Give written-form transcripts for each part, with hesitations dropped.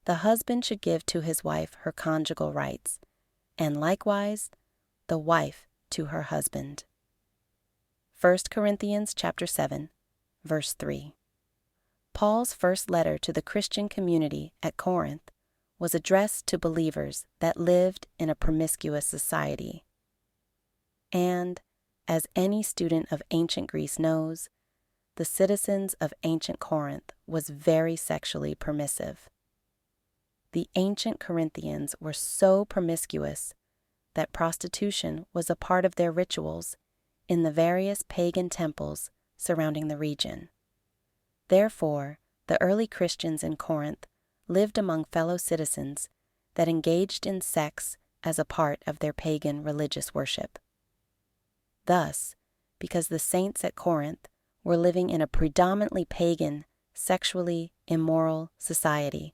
the husband should give to his wife her conjugal rights, and likewise the wife to her husband. 1 Corinthians chapter 7, verse 3. Paul's first letter to the Christian community at Corinth was addressed to believers that lived in a promiscuous society. And, as any student of ancient Greece knows, the citizens of ancient Corinth was very sexually permissive. The ancient Corinthians were so promiscuous that prostitution was a part of their rituals in the various pagan temples surrounding the region. Therefore, the early Christians in Corinth lived among fellow citizens that engaged in sex as a part of their pagan religious worship. Thus, because the saints at Corinth were living in a predominantly pagan, sexually immoral society,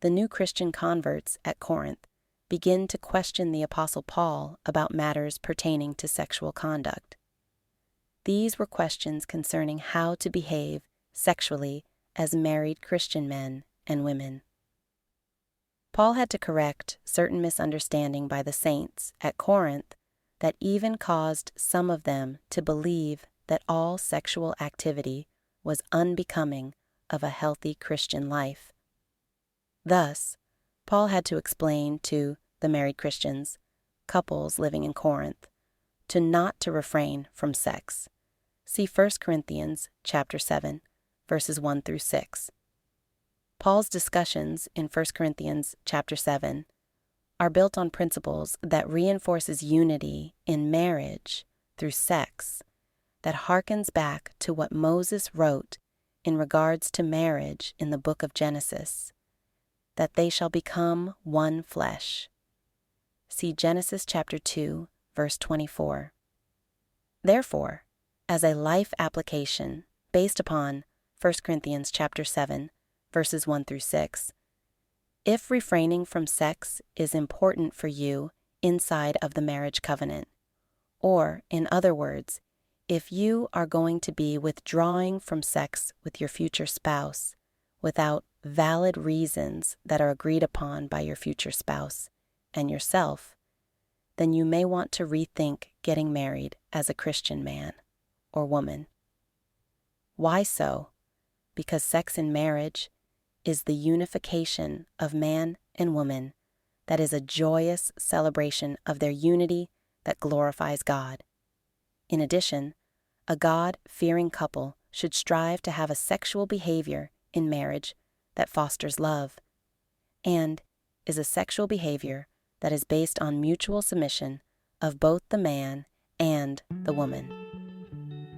the new Christian converts at Corinth begin to question the Apostle Paul about matters pertaining to sexual conduct. These were questions concerning how to behave sexually as married Christian men and women. Paul had to correct certain misunderstanding by the saints at Corinth that even caused some of them to believe that all sexual activity was unbecoming of a healthy Christian life. Thus, Paul had to explain to the married Christians, couples living in Corinth, not to refrain from sex. See 1 Corinthians chapter 7, verses 1 through 6. Paul's discussions in 1 Corinthians chapter 7 are built on principles that reinforces unity in marriage through sex, that harkens back to what Moses wrote in regards to marriage in the book of Genesis, that they shall become one flesh. See Genesis chapter 2, verse 24. Therefore, as a life application based upon 1 Corinthians chapter 7, verses 1 through 6, if refraining from sex is important for you inside of the marriage covenant, or, in other words, if you are going to be withdrawing from sex with your future spouse without valid reasons that are agreed upon by your future spouse and yourself, then you may want to rethink getting married as a Christian man or woman. Why so? Because sex in marriage is the unification of man and woman that is a joyous celebration of their unity that glorifies God. In addition, a God-fearing couple should strive to have a sexual behavior in marriage that fosters love, and is a sexual behavior that is based on mutual submission of both the man and the woman.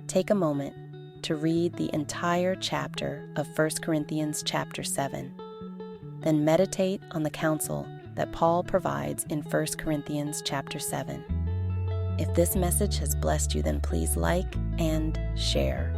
Take a moment to read the entire chapter of 1 Corinthians chapter 7. Then meditate on the counsel that Paul provides in 1 Corinthians chapter 7. If this message has blessed you, then please like and share.